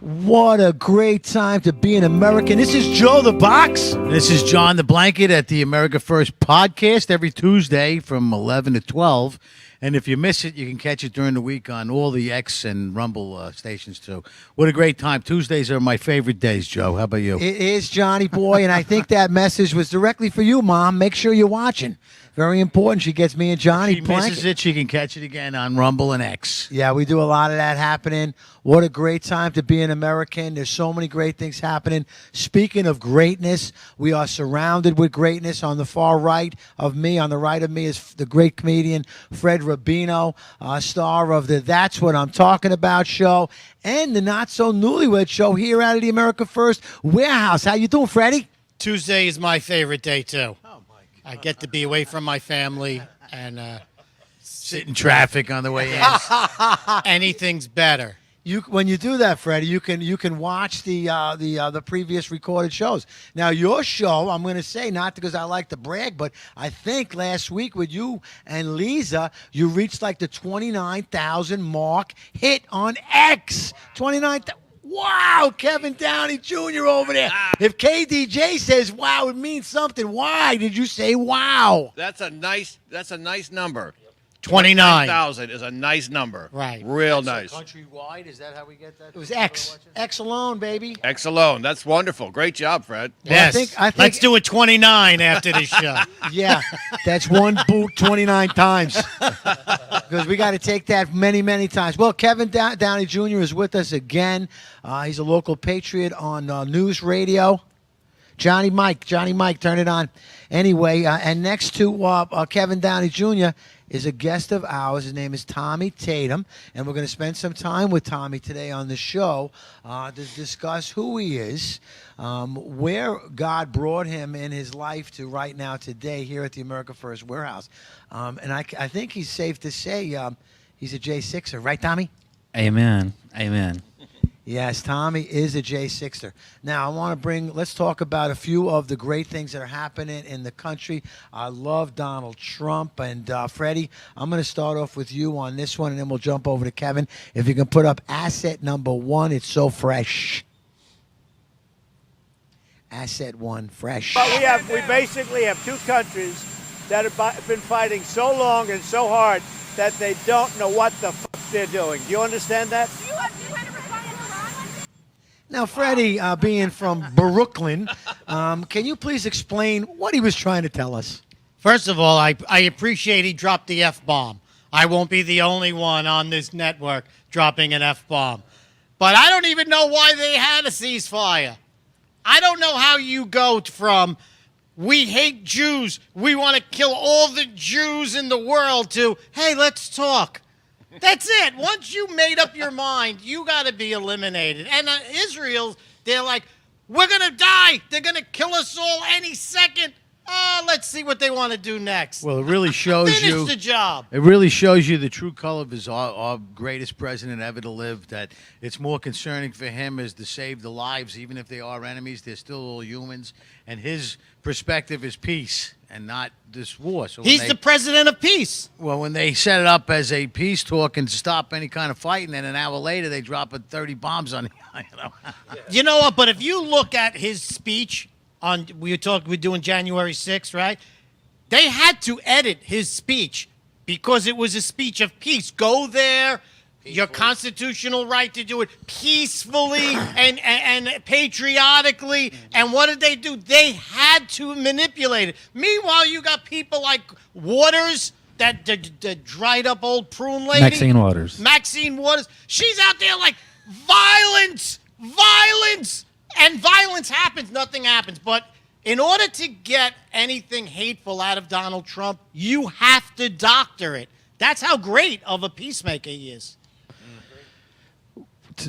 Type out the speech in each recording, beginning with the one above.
What a great time to be an American. This is Joe the Box. This is John the Blanket at the America First podcast every Tuesday from 11 to 12. And if you miss it, you can catch it during the week on all the X and Rumble stations, too. What a great time. Tuesdays are my favorite days, Joe. How about you? It is, Johnny boy, and I think that message was directly for you, Mom. Make sure you're watching. Very important. She gets me and Johnny She misses it, she can catch it again on Rumble and X. Yeah, we do a lot of that happening. What a great time to be an American. There's so many great things happening. Speaking of greatness, we are surrounded with greatness. On the far right of me, on the right of me is the great comedian Fred Rubino, star of the That's What I'm Talking About show and the Not So Newlywed show here out of the America First Warehouse. How you doing, Freddie? Tuesday is my favorite day, too. I get to be away from my family and Sit in traffic on the way in. anything's better. When you do that, Freddie, you can watch the previous recorded shows. Now, your show, I'm going to say, not because I like to brag, but I think last week with you and Lisa, you reached like the 29,000 mark hit on X. 29,000. Wow, Kevin Downey Jr. over there. If KDJ says wow, it means something. Why did you say wow? That's a nice number. 29,000 is a nice number. Right. Real nice. Countrywide, is that how we get that? It was X. X alone, baby. X alone. That's wonderful. Great job, Fred. Yes. I think Let's do a 29 after this show. Yeah, that's one boot 29 times. Because we got to take that many, many times. Well, Kevin Downey Jr. is with us again. He's a local patriot on news radio. Johnny Mike, turn it on. Anyway, and next to Kevin Downey Jr. is a guest of ours. His name is Tommy Tatum, and we're going to spend some time with Tommy today on the show to discuss who he is, where God brought him in his life to right now today here at the America First Warehouse. And I think he's safe to say he's a J6er, right, Tommy? Amen. Yes, Tommy is a J6er. Now, let's talk about a few of the great things that are happening in the country. I love Donald Trump. And Freddie, I'm going to start off with you on this one, and then we'll jump over to Kevin. If you can put up asset number one, it's so fresh. Asset one, fresh. But we basically have two countries that have been fighting so long and so hard that they don't know what the fuck they're doing. Do you understand that? Now, Freddie, being from Brooklyn, can you please explain what he was trying to tell us? First of all, I appreciate he dropped the F-bomb. I won't be the only one on this network dropping an F-bomb. But I don't even know why they had a ceasefire. I don't know how you go from we hate Jews, we want to kill all the Jews in the world to, hey, let's talk. That's it. Once you made up your mind, you got to be eliminated. And Israel, they're like, we're going to die. They're going to kill us all any second. Let's see what they want to do next. Well, it really shows Finish the job. It really shows you the true color of our greatest president ever to live, that it's more concerning for him is to save the lives, even if they are enemies, they're still all humans. And his perspective is peace and not this war. So He's the president of peace. Well, when they set it up as a peace talk and stop any kind of fighting, and an hour later they drop 30 bombs on You know what? But if you look at his speech we're doing January 6th, right? They had to edit his speech because it was a speech of peace. Go there, your constitutional right to do it peacefully and patriotically. And what did they do? They had to manipulate it. Meanwhile, you got people like Waters, that dried up old prune lady. Maxine Waters. She's out there like, violence. And violence happens, nothing happens. But in order to get anything hateful out of Donald Trump, you have to doctor it. That's how great of a peacemaker he is.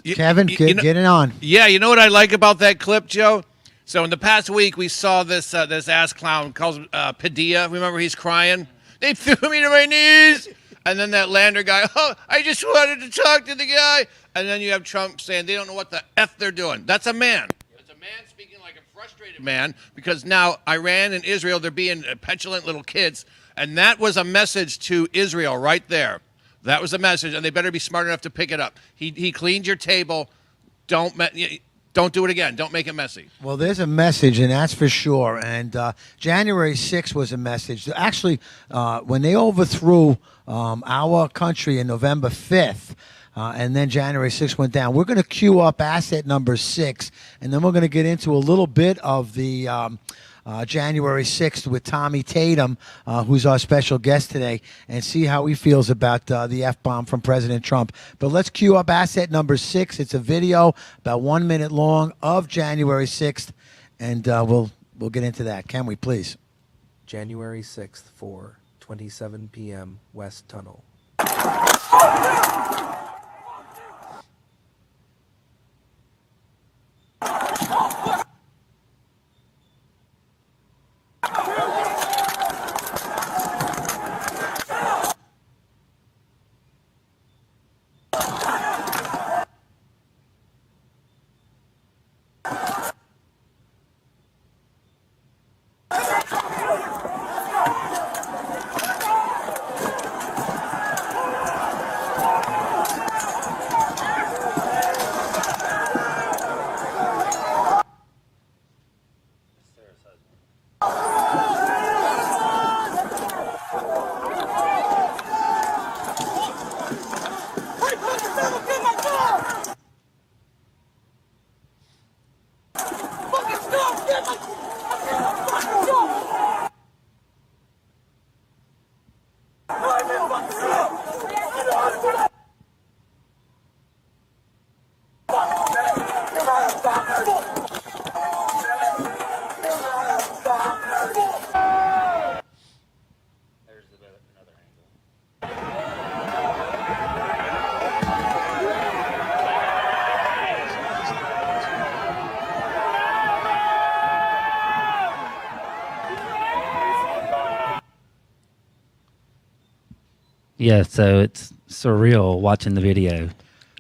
Kevin, get it on. Yeah, you know what I like about that clip, Joe? So in the past week, we saw this ass clown called Padilla. Remember, he's crying. They threw me to my knees. And then that Lander guy, I just wanted to talk to the guy. And then you have Trump saying they don't know what the F they're doing. That's a man. It's a man speaking like a frustrated man because now Iran and Israel, they're being petulant little kids. And that was a message to Israel right there. That was a message, and they better be smart enough to pick it up. He cleaned your table. don't do it again. Don't make it messy. Well, there's a message, and that's for sure. And January 6th was a message. Actually, when they overthrew our country in November 5th, and then January 6th went down, we're going to queue up asset number 6, and then we're going to get into a little bit of the January 6th with Tommy Tatum, who's our special guest today, and see how he feels about the F-bomb from President Trump. But let's queue up asset number 6. It's a video about 1 minute long of January 6th, and we'll get into that. Can we, please? January 6th, 4:27 p.m. West Tunnel. Yeah, so it's surreal watching the video.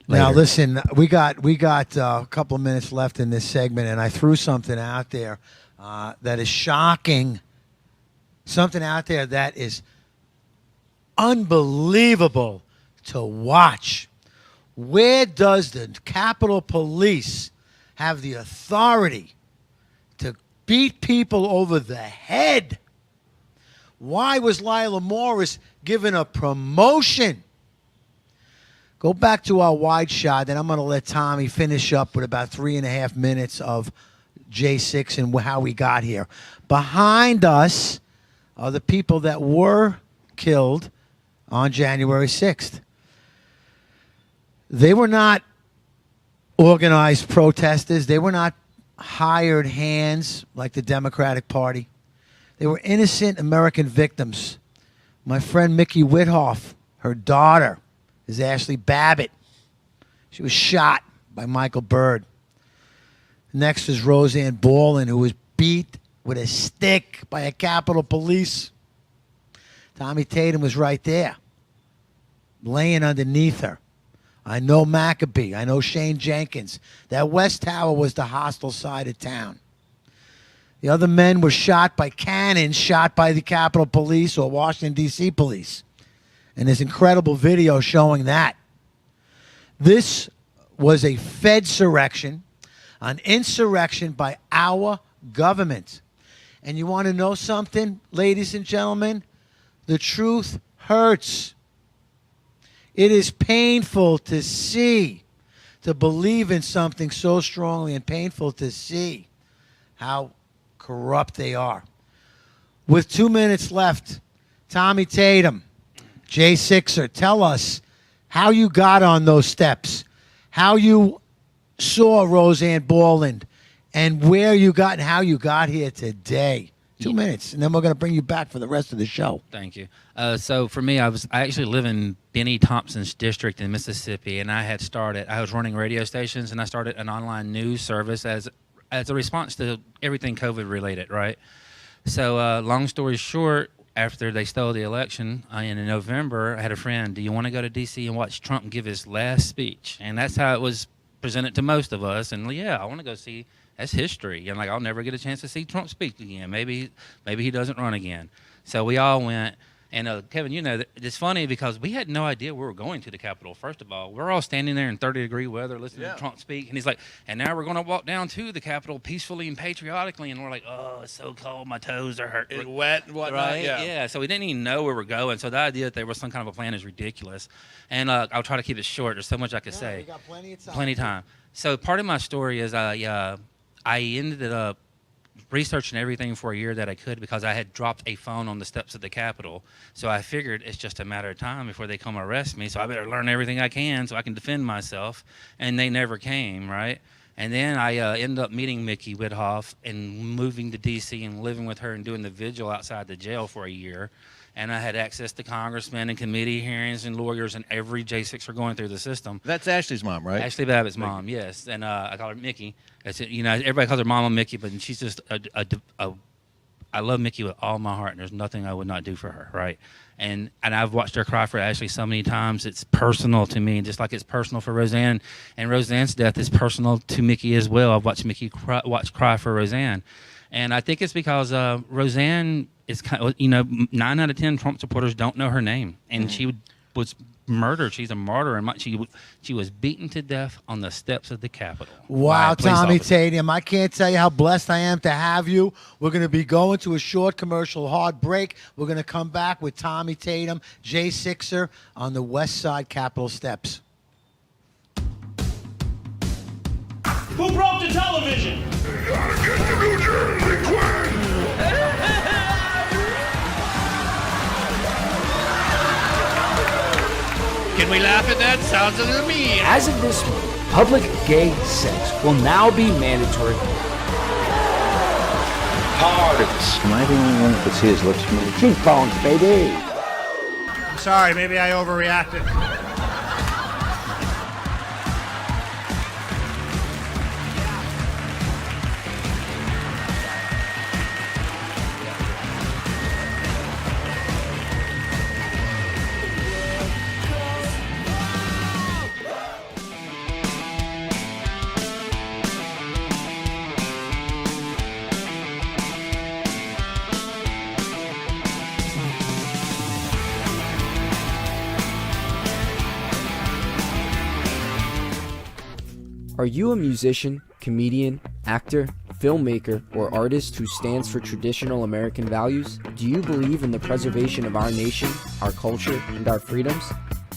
Now, later. listen, we got a couple of minutes left in this segment, and I threw something out there that is shocking, something out there that is unbelievable to watch. Where does the Capitol Police have the authority to beat people over the head? Why was Lila Morris given a promotion? Go back to our wide shot, and I'm going to let Tommy finish up with about 3.5 minutes of J6 and how we got here. Behind us are the people that were killed on January 6th. They were not organized protesters. They were not hired hands like the Democratic Party. They were innocent American victims. My friend Mickey Withoff, her daughter, is Ashley Babbitt. She was shot by Michael Byrd. Next is Roseanne Ballin, who was beat with a stick by a Capitol Police. Tommy Tatum was right there, laying underneath her. I know Maccabee. I know Shane Jenkins. That West Tower was the hostile side of town. The other men were shot by cannons, shot by the Capitol Police or Washington, D.C. police. And there's incredible video showing that. This was a Fedsurrection, an insurrection by our government. And you want to know something, ladies and gentlemen? The truth hurts. It is painful to see, to believe in something so strongly, and painful to see how corrupt they are. With 2 minutes left, Tommy Tatum, J6er, tell us how you got on those steps, how you saw Roseanne Ballin, and where you got and how you got here today. 2 minutes, and then we're going to bring you back for the rest of the show. Thank you. So for me, I actually live in Benny Thompson's district in Mississippi, and I was running radio stations, and I started an online news service as a response to everything COVID related, right? So long story short, after they stole the election in November, I had a friend, do you want to go to D.C. and watch Trump give his last speech? And that's how it was presented to most of us. And yeah, I want to go see, that's history. And like, I'll never get a chance to see Trump speak again. Maybe he doesn't run again. So we all went. And Kevin, you know, it's funny because we had no idea we were going to the Capitol. First of all, we're all standing there in 30-degree weather listening to Trump speak, and he's like, and now we're going to walk down to the Capitol peacefully and patriotically, and we're like, oh, it's so cold, my toes are hurt. It's wet and whatnot. Right? Yeah. So we didn't even know where we're going. So the idea that there was some kind of a plan is ridiculous. And I'll try to keep it short. There's so much I could say. We got plenty of time. Plenty of time. So part of my story is I ended up researching everything for a year that I could because I had dropped a phone on the steps of the Capitol. So I figured it's just a matter of time before they come arrest me. So I better learn everything I can so I can defend myself. And they never came, right? And then I ended up meeting Mickey Whithoff and moving to D.C. and living with her and doing the vigil outside the jail for a year. And I had access to congressmen and committee hearings and lawyers, and every J6er going through the system. That's Ashley's mom, right? Ashley Babbitt's mom, yes. And I call her Mickey. That's it. You know, everybody calls her Mama Mickey, but she's just I love Mickey with all my heart, and there's nothing I would not do for her, right? And I've watched her cry for Ashley so many times. It's personal to me, just like it's personal for Roseanne. And Roseanne's death is personal to Mickey as well. I've watched Mickey cry for Roseanne. And I think it's because Roseanne is kind of, 9 out of 10 Trump supporters don't know her name. And she was murdered. She's a martyr. And she was beaten to death on the steps of the Capitol. Wow, by a police Tommy officer. Tatum, I can't tell you how blessed I am to have you. We're going to be going to a short commercial hard break. We're going to come back with Tommy Tatum, J6er, on the West Side Capitol steps. Who broke the television? Can we laugh at that? Sounds a little mean. As of this month, public gay sex will now be mandatory. Am I the only one that could see his lips move? Cheekbones, baby. Sorry, maybe I overreacted. Are you a musician, comedian, actor, filmmaker, or artist who stands for traditional American values? Do you believe in the preservation of our nation, our culture, and our freedoms?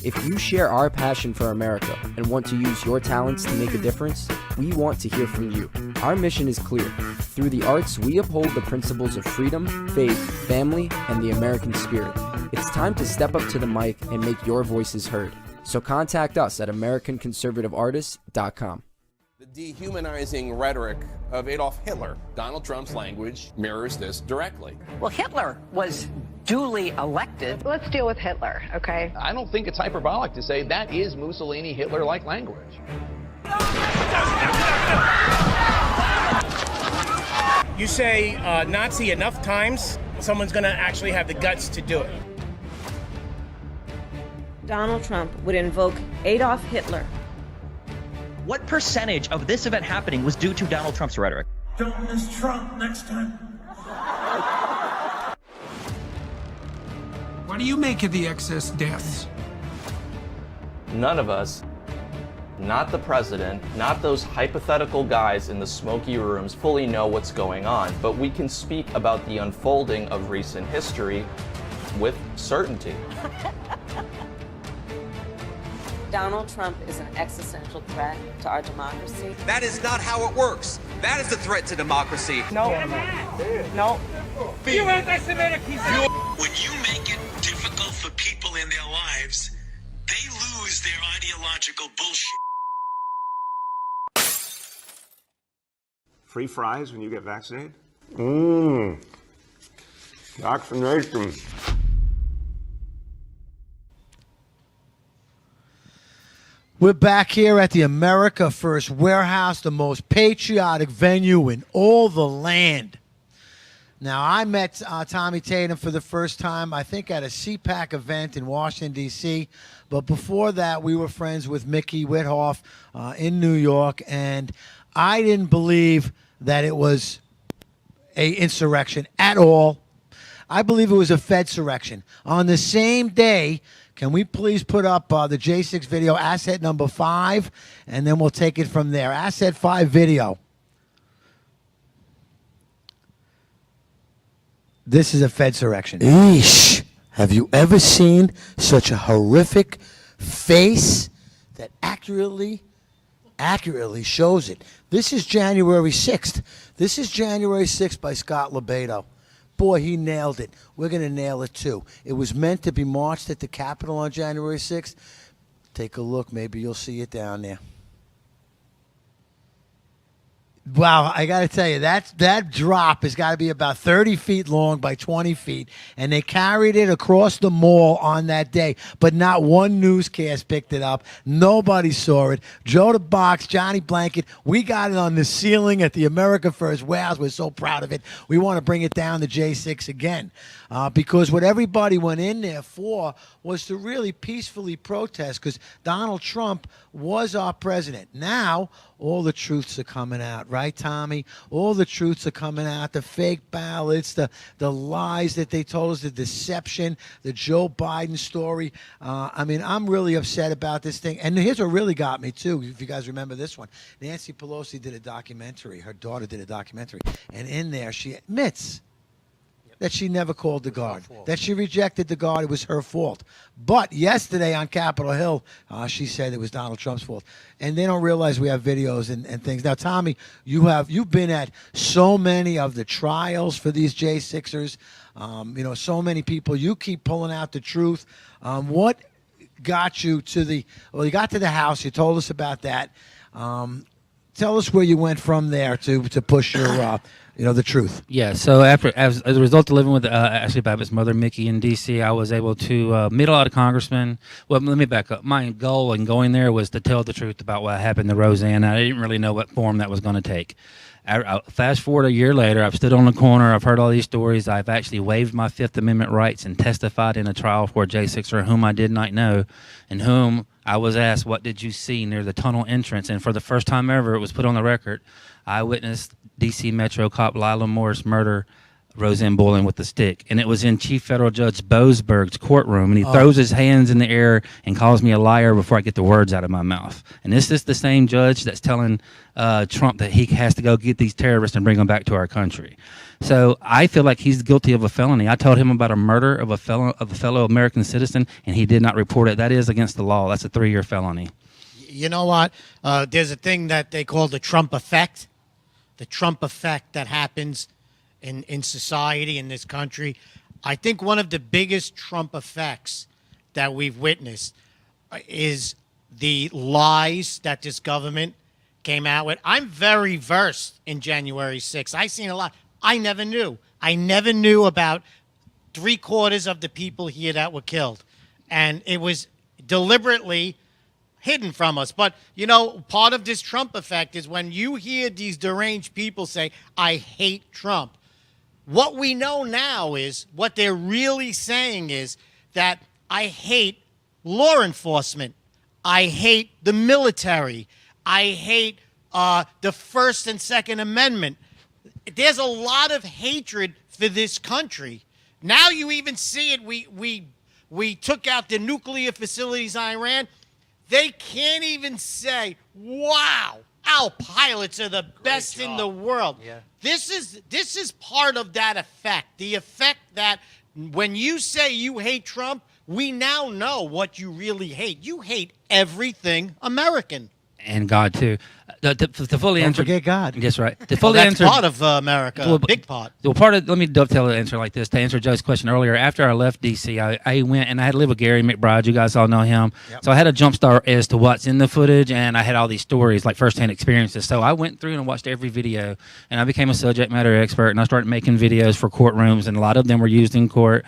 If you share our passion for America and want to use your talents to make a difference, we want to hear from you. Our mission is clear. Through the arts, we uphold the principles of freedom, faith, family, and the American spirit. It's time to step up to the mic and make your voices heard. So contact us at AmericanConservativeArtists.com. The dehumanizing rhetoric of Adolf Hitler, Donald Trump's language mirrors this directly. Well, Hitler was duly elected. Let's deal with Hitler, okay? I don't think it's hyperbolic to say that is Mussolini Hitler-like language. You say Nazi enough times, someone's going to actually have the guts to do it. Donald Trump would invoke Adolf Hitler. What percentage of this event happening was due to Donald Trump's rhetoric? Don't miss Trump next time. What do you make of the excess deaths? None of us, not the president, not those hypothetical guys in the smoky rooms fully know what's going on, but we can speak about the unfolding of recent history with certainty. Donald Trump is an existential threat to our democracy. That is not how it works. That is the threat to democracy. No. No. You anti-Semitic piece of When you make it difficult for people in their lives, they lose their ideological bullshit. Free fries when you get vaccinated? Vaccination. We're back here at the America First Warehouse, the most patriotic venue in all the land. Now, I met Tommy Tatum for the first time, I think, at a CPAC event in Washington, D.C. But before that, we were friends with Mickey Whithoff in New York, and I didn't believe that it was an insurrection at all. I believe it was a Fedsurrection. On the same day, can we please put up the J6 video, asset number 5, and then we'll take it from there. Asset 5 video. This is a Fedsurrection. Eesh. Have you ever seen such a horrific face that accurately shows it? This is January 6th. This is January 6th by Scott Lebedo. Boy, he nailed it. We're going to nail it too. It was meant to be marched at the Capitol on January 6th. Take a look. Maybe you'll see it down there. Wow, I got to tell you, that drop has got to be about 30 feet long by 20 feet, and they carried it across the mall on that day, but not one newscast picked it up. Nobody saw it. Joe the Box, Johnny Blanket, we got it on the ceiling at the America First warehouse. We're so proud of it. We want to bring it down to J6 again because what everybody went in there for was to really peacefully protest because Donald Trump was our president. Now, all the truths are coming out, right, Tommy? All the truths are coming out, the fake ballots, the lies that they told us, the deception, the Joe Biden story. I mean, I'm really upset about this thing. And here's what really got me, too, if you guys remember this one. Nancy Pelosi did a documentary. Her daughter did a documentary. And in there, she admits that she never called the guard, that she rejected the guard. It was her fault. But yesterday on Capitol Hill, she said it was Donald Trump's fault. And they don't realize we have videos and things. Now, Tommy, you've been at so many of the trials for these J6ers. So many people. You keep pulling out the truth. What got you to you got to the House. You told us about that. Tell us where you went from there to push your the truth. Yeah, so as a result of living with Ashley Babbitt's mother, Mickey, in D.C., I was able to meet a lot of congressmen. Well, let me back up. My goal in going there was to tell the truth about what happened to Roseanne. I didn't really know what form that was going to take. Fast forward a year later, I've stood on the corner, I've heard all these stories, I've actually waived my Fifth Amendment rights and testified in a trial for a J6er whom I did not know, and whom I was asked, what did you see near the tunnel entrance? And for the first time ever, it was put on the record, I witnessed D.C. Metro cop Lila Morris murder Roseanne Boyland with a stick. And it was in Chief Federal Judge Boasberg's courtroom, and he throws his hands in the air and calls me a liar before I get the words out of my mouth. And this is the same judge that's telling Trump that he has to go get these terrorists and bring them back to our country. So I feel like he's guilty of a felony. I told him about a murder of a fellow American citizen, and he did not report it. That is against the law. That's a 3-year felony. You know what? There's a thing that they call the Trump effect. The Trump effect that happens in society in this country. I think one of the biggest Trump effects that we've witnessed is the lies that this government came out with. I'm very versed in January 6th. I've seen a lot. I never knew. I never knew about 3/4 of the people here that were killed. And it was deliberately hidden from us. But, part of this Trump effect is when you hear these deranged people say, I hate Trump. What we know now is what they're really saying is that I hate law enforcement. I hate the military. I hate the First and Second Amendment. There's a lot of hatred for this country. Now you even see it. We took out the nuclear facilities in Iran. They can't even say, wow, our pilots are the best in the world. Yeah. This is part of that effect. The effect that when you say you hate Trump, we now know what you really hate. You hate everything American. And God, too. To fully answer. Don't forget God. Yes, right. To fully that's answer. part of America, big part. Well, let me dovetail the answer like this. To answer Joe's question earlier, after I left D.C., I went and I had to live with Gary McBride. You guys all know him. Yep. So I had a jump start as to what's in the footage, and I had all these stories, like firsthand experiences. So I went through and watched every video, and I became a subject matter expert, and I started making videos for courtrooms, and a lot of them were used in court.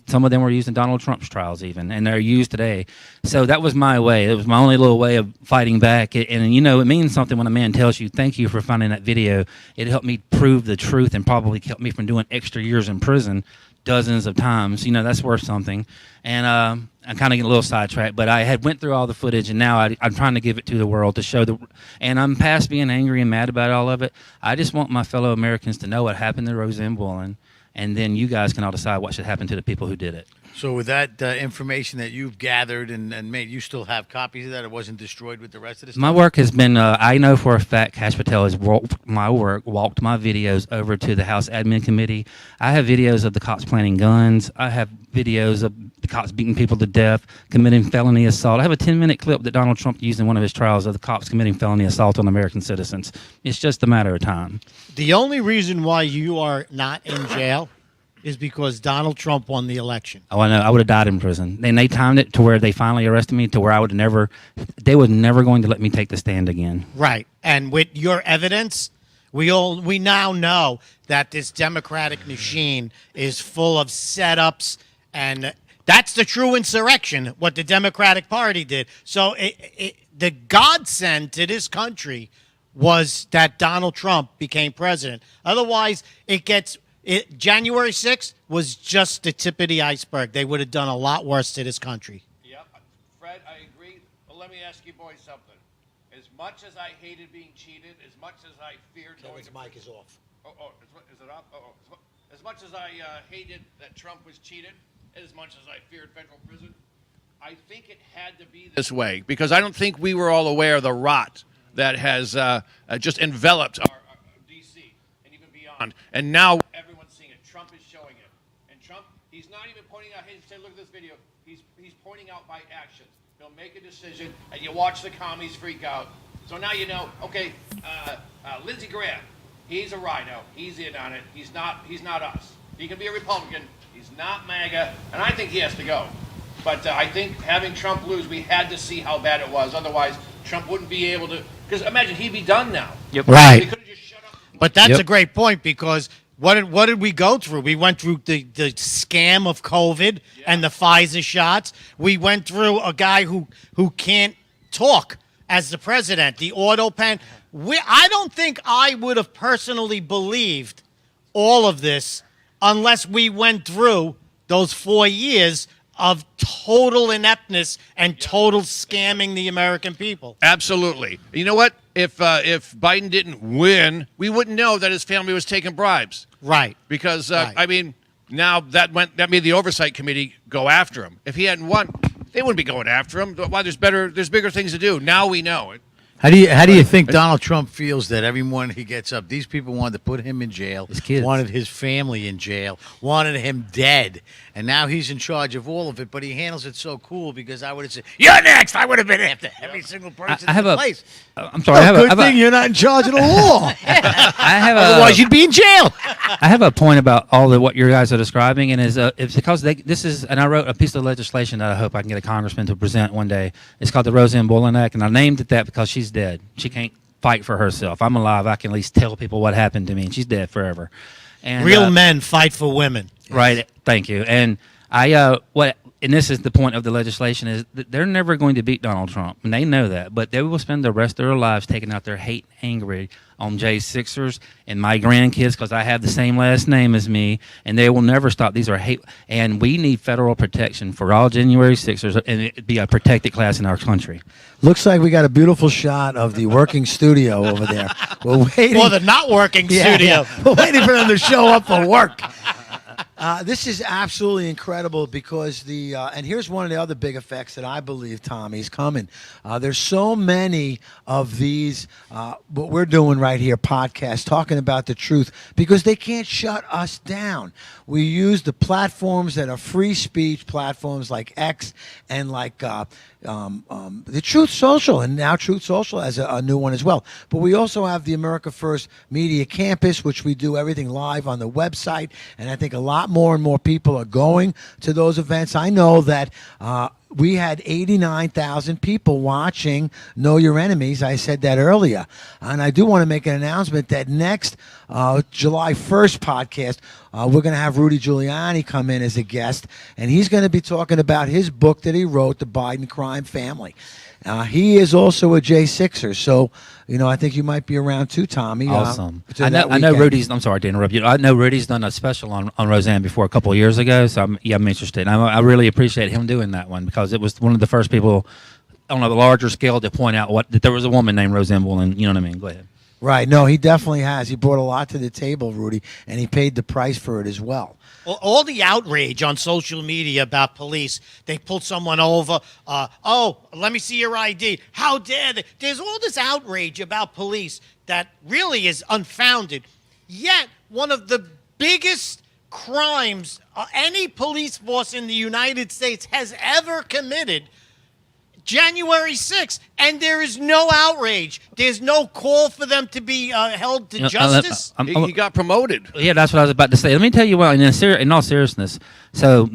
Some of them were used in Donald Trump's trials even, and they're used today. So that was my way. It was my only little way of fighting back. And it means something when a man tells you, thank you for finding that video. It helped me prove the truth and probably kept me from doing extra years in prison dozens of times. That's worth something. And I'm kind of getting a little sidetracked, but I had went through all the footage, and now I'm trying to give it to the world to show and I'm past being angry and mad about all of it. I just want my fellow Americans to know what happened to Roseanne Boyland. and then you guys can all decide what should happen to the people who did it. So with that information that you've gathered and made, you still have copies of that? It wasn't destroyed with the rest of the stuff? My work has been, I know for a fact Kash Patel has walked my videos over to the House Admin Committee. I have videos of the cops planting guns. I have videos of the cops beating people to death, committing felony assault. I have a 10-minute clip that Donald Trump used in one of his trials of the cops committing felony assault on American citizens. It's just a matter of time. The only reason why you are not in jail is because Donald Trump won the election. Oh, I know. I would have died in prison. And they timed it to where they finally arrested me to where I would never, they were never going to let me take the stand again. Right. And with your evidence, we now know that this Democratic machine is full of setups, and that's the true insurrection, what the Democratic Party did. So the godsend to this country was that Donald Trump became president. Otherwise, January 6th was just the tip of the iceberg. They would have done a lot worse to this country. Yep. Fred, I agree. But let me ask you boys something. As much as I hated being cheated, as much as I feared going to... mic is off. Is it off? As much as I hated that Trump was cheated, as much as I feared federal prison, I think it had to be this way, because I don't think we were all aware of the rot that has just enveloped our D.C. and even beyond. And now everyone's seeing it. Trump is showing it. And Trump, he's not even pointing out, hey, say, look at this video. He's pointing out by actions. He'll make a decision, and you watch the commies freak out. So now you know, okay, Lindsey Graham, he's a rhino. He's in on it. He's not us. He can be a Republican. He's not MAGA, and I think he has to go. But I think having Trump lose, we had to see how bad it was. Otherwise, Trump wouldn't be able to. Because imagine he'd be done now. Yep. Right. He could have just shut up. But that's a great point, because what did we go through? We went through the scam of COVID and the Pfizer shots. We went through a guy who can't talk as the president, the auto pen. I don't think I would have personally believed all of this unless we went through those 4 years of total ineptness and total scamming the American people. Absolutely. You know what? If Biden didn't win, we wouldn't know that his family was taking bribes. Right. Because Right. I mean, now that made the oversight committee go after him. If he hadn't won, they wouldn't be going after him. Why? There's bigger things to do. Now we know it. How do you think Donald Trump feels that every morning he gets up, these people wanted to put him in jail, His kids. wanted his family in jail, wanted him dead, and now he's in charge of all of it, but he handles it so cool, because I would have said, "You're next." I would have been after every single person I have in the a- place. I'm sorry. Good thing you're not in charge of the law. Otherwise, you'd be in jail. I have a point about all of what you guys are describing, and it's because this is, and I wrote a piece of legislation that I hope I can get a congressman to present one day. It's called the Roseanne Boland Act, and I named it that because she's dead. She can't fight for herself. I'm alive. I can at least tell people what happened to me, and she's dead forever. And Real men fight for women. Right. Thank you. And and this is the point of the legislation, is that they're never going to beat Donald Trump, and they know that. But they will spend the rest of their lives taking out their hate and anger on J6ers and my grandkids, because I have the same last name as me, and they will never stop. These are hate, and we need federal protection for all January 6ers, and it be a protected class in our country. Looks like we got a beautiful shot of the working studio over there. We're waiting. Or the not working studio. Yeah. We're waiting for them to show up for work. This is absolutely incredible, because and here's one of the other big effects that I believe, Tommy's coming. There's so many of these, what we're doing right here, podcasts, talking about the truth, because they can't shut us down. We use the platforms that are free speech platforms like X and like the Truth Social, and now Truth Social has a new one as well. But we also have the America First Media Campus, which we do everything live on the website, and I think a lot more and more people are going to those events. I know that we had 89,000 people watching Know Your Enemies. I said that earlier. And I do want to make an announcement that next July 1st podcast, we're going to have Rudy Giuliani come in as a guest, and he's going to be talking about his book that he wrote, The Biden Crime Family. He is also a J6er, so I think you might be around too, Tommy. Awesome. I know Rudy's. I'm sorry to interrupt you. I know Rudy's done a special on Roseanne before a couple of years ago, so I'm interested. I really appreciate him doing that one, because it was one of the first people on a larger scale to point out that there was a woman named Roseanne Boland. You know what I mean? Go ahead. Right. No, he definitely has. He brought a lot to the table, Rudy, and he paid the price for it as well. All the outrage on social media about police. They pulled someone over. Oh, let me see your ID. How dare they? There's all this outrage about police that really is unfounded. Yet, one of the biggest crimes any police force in the United States has ever committed, January 6th, and there is no outrage. There's no call for them to be held to justice. He got promoted. Yeah, that's what I was about to say. Let me tell you what, in all seriousness, so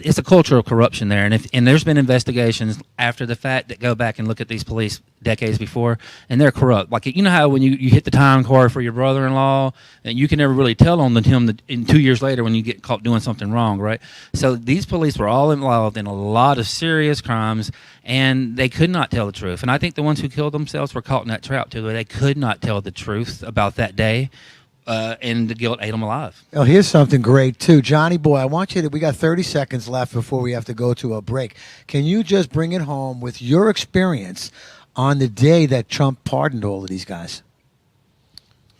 it's a cultural corruption there, and there's been investigations after the fact that go back and look at these police decades before, and they're corrupt. Like, you know how when you hit the time card for your brother-in-law, and you can never really tell on him in 2 years later when you get caught doing something wrong, right? So these police were all involved in a lot of serious crimes, and they could not tell the truth. And I think the ones who killed themselves were caught in that trap too, where they could not tell the truth about that day. And the guilt ate them alive. Oh, here's something great, too. Johnny Boy, I want you to, we got 30 seconds left before we have to go to a break. Can you just bring it home with your experience on the day that Trump pardoned all of these guys?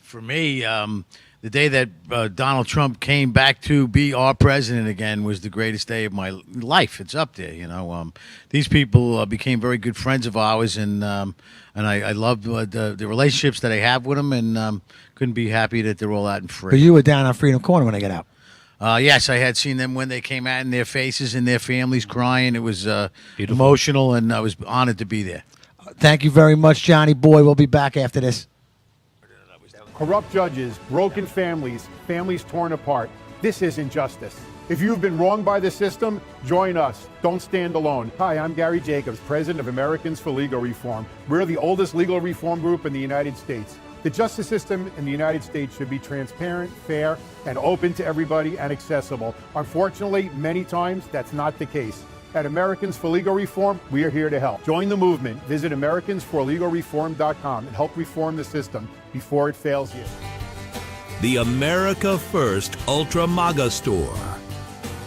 For me, the day that Donald Trump came back to be our president again was the greatest day of my life. It's up there, you know. These people became very good friends of ours, and I love the relationships that I have with them, and couldn't be happy that they're all out and free. But you were down on Freedom Corner when I got out. Yes, I had seen them when they came out, and their faces and their families crying. It was emotional, and I was honored to be there. Thank you very much, Johnny Boy. We'll be back after this. Corrupt judges, broken families, families torn apart. This isn't justice. If you've been wronged by the system, join us. Don't stand alone. Hi, I'm Gary Jacobs, president of Americans for Legal Reform. We're the oldest legal reform group in the United States. The justice system in the United States should be transparent, fair, and open to everybody and accessible. Unfortunately, many times that's not the case. At Americans for Legal Reform, we are here to help. Join the movement. Visit AmericansForLegalReform.com and help reform the system before it fails you. The America First Ultra MAGA Store.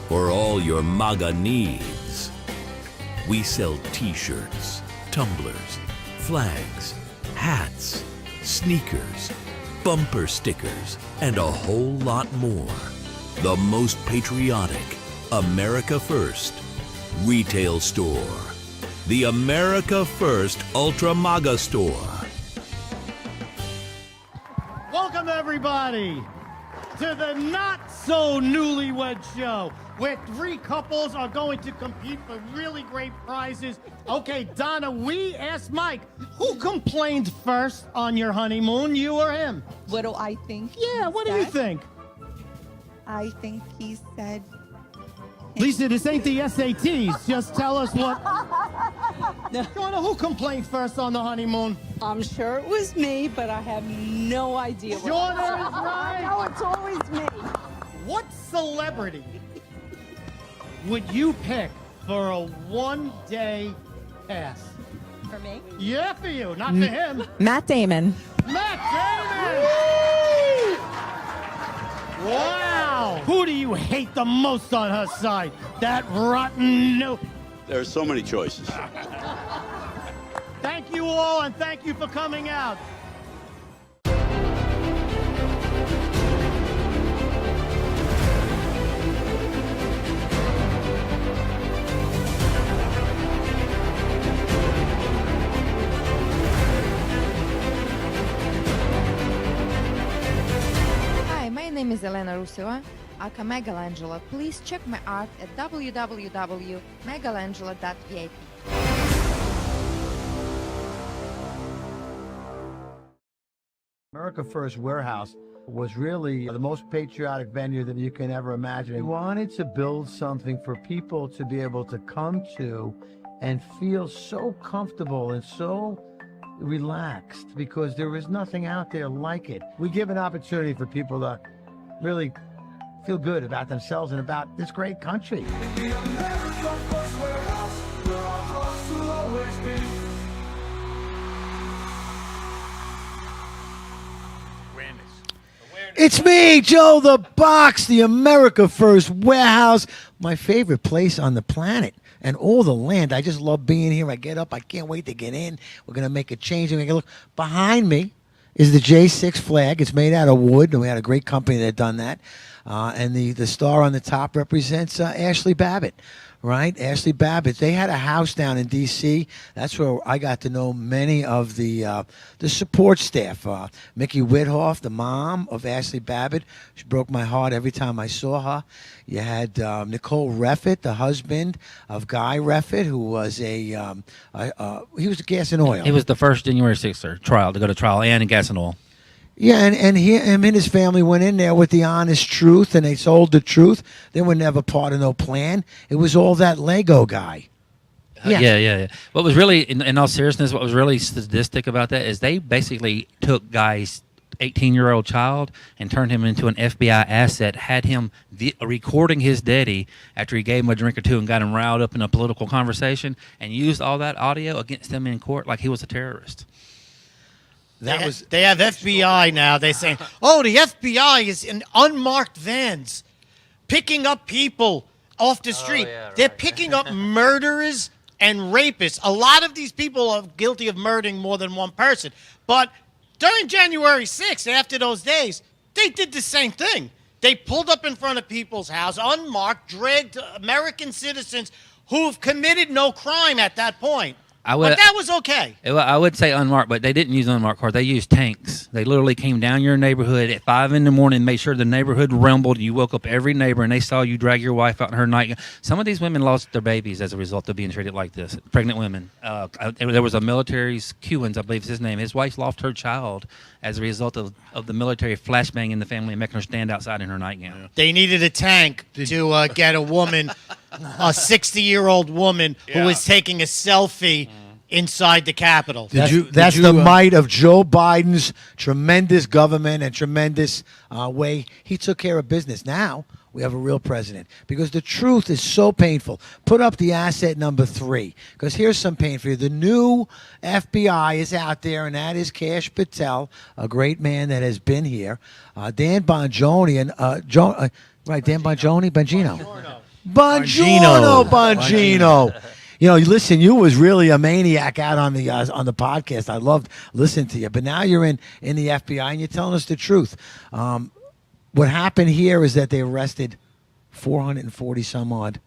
For all your MAGA needs. We sell t-shirts, tumblers, flags, hats, sneakers, bumper stickers, and a whole lot more. The most patriotic America First retail store. The America First Ultra MAGA Store. Welcome, everybody, to the Not So Newlywed Show, where three couples are going to compete for really great prizes. Okay, Donna, we asked Mike, who complained first on your honeymoon, you or him? What do I think? Yeah, what do you think? I think he said. Lisa, this ain't the SATs. Just tell us what. Donna, who complained first on the honeymoon? I'm sure it was me, but I have no idea. Donna is right. No, it's always me. What celebrity would you pick for a one-day pass? For me? Yeah, for you, not for him. Matt Damon. Matt Damon! Wow! Who do you hate the most on her side? That rotten no. There are so many choices. Thank you all, and thank you for coming out. Hi, my name is Elena Ruseva, aka Megalangela. Please check my art at www.megalangela.vip. America First Warehouse was really the most patriotic venue that you can ever imagine. We wanted to build something for people to be able to come to and feel so comfortable and so relaxed, because there is nothing out there like it. We give an opportunity for people to really feel good about themselves and about this great country. It's me, Joe the Box, the America First Warehouse, my favorite place on the planet and all the land. I just love being here. I get up. I can't wait to get in. We're going to make a change. And we can look behind me is the J6 flag. It's made out of wood, and we had a great company that done that. And the star on the top represents Ashley Babbitt, right? Ashley Babbitt. They had a house down in D.C. That's where I got to know many of the support staff. Mickey Whithoff, the mom of Ashley Babbitt. She broke my heart every time I saw her. You had Nicole Reffitt, the husband of Guy Reffitt, who was he was a gas and oil. He was the first January 6th trial to go to trial and in gas and oil. Yeah, and him and his family went in there with the honest truth, and they sold the truth. They were never part of no plan. It was all that Lego guy. Yeah. What was really, in all seriousness, what was really sadistic about that is they basically took Guy's 18-year-old child and turned him into an FBI asset, had him recording his daddy after he gave him a drink or two and got him riled up in a political conversation, and used all that audio against him in court like he was a terrorist. They have FBI now. They're saying, oh, the FBI is in unmarked vans picking up people off the street. They're picking up murderers and rapists. A lot of these people are guilty of murdering more than one person. But during January 6th, after those days, they did the same thing. They pulled up in front of people's house, unmarked, dragged American citizens who've committed no crime at that point. But that was okay. I would say unmarked, but they didn't use unmarked cars. They used tanks. They literally came down your neighborhood at 5 in the morning, made sure the neighborhood rumbled. You woke up every neighbor, and they saw you drag your wife out in her night. Some of these women lost their babies as a result of being treated like this. Pregnant women. There was a military's Kewins, I believe is his name. His wife lost her child as a result of the military flashbanging the family and making her stand outside in her nightgown. They needed a tank to get a woman, a 60-year-old woman who was taking a selfie inside the Capitol. That's the might of Joe Biden's tremendous government and tremendous way he took care of business. Now we have a real president because the truth is so painful. Put up the asset number 3 because here's some pain for you. The new FBI is out there, and that is Kash Patel, a great man that has been here. Dan Bongino and Dan Bongino. Bongino. You know, listen, you was really a maniac out on the podcast. I loved listening to you. But now you're in the FBI and you're telling us the truth. What happened here is that they arrested 440 some odd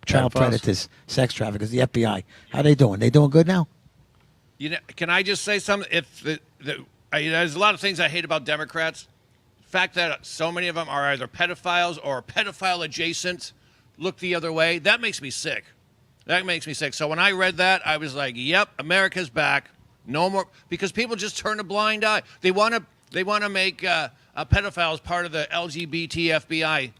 child predators, sex traffickers, the FBI. How they doing? They doing good now? You know, can I just say something? There's a lot of things I hate about Democrats. The fact that so many of them are either pedophiles or pedophile adjacent, look the other way, that makes me sick. That makes me sick. So when I read that, I was like, yep, America's back. No more, because people just turn a blind eye. They want to make pedophiles part of the LGBT FBI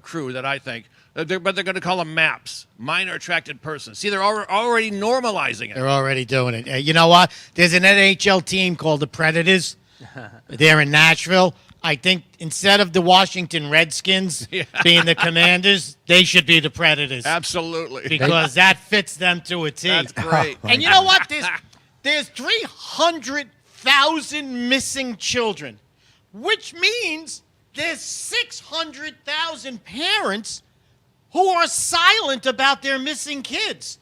crew that I think. But they're going to call them MAPs, minor attracted persons. See, they're already normalizing it. They're already doing it. You know what? There's an NHL team called the Predators. They're in Nashville. I think instead of the Washington Redskins being the Commanders, they should be the Predators. Absolutely. Because that fits them to a T. That's great. And you know what? There's 300,000 missing children, which means there's 600,000 parents who are silent about their missing kids.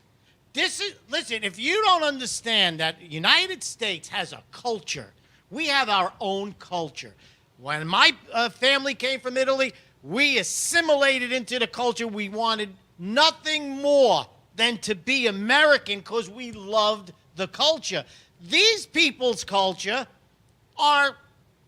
Listen, if you don't understand that the United States has a culture, we have our own culture. When my family came from Italy, we assimilated into the culture. We wanted nothing more than to be American because we loved the culture. These people's culture are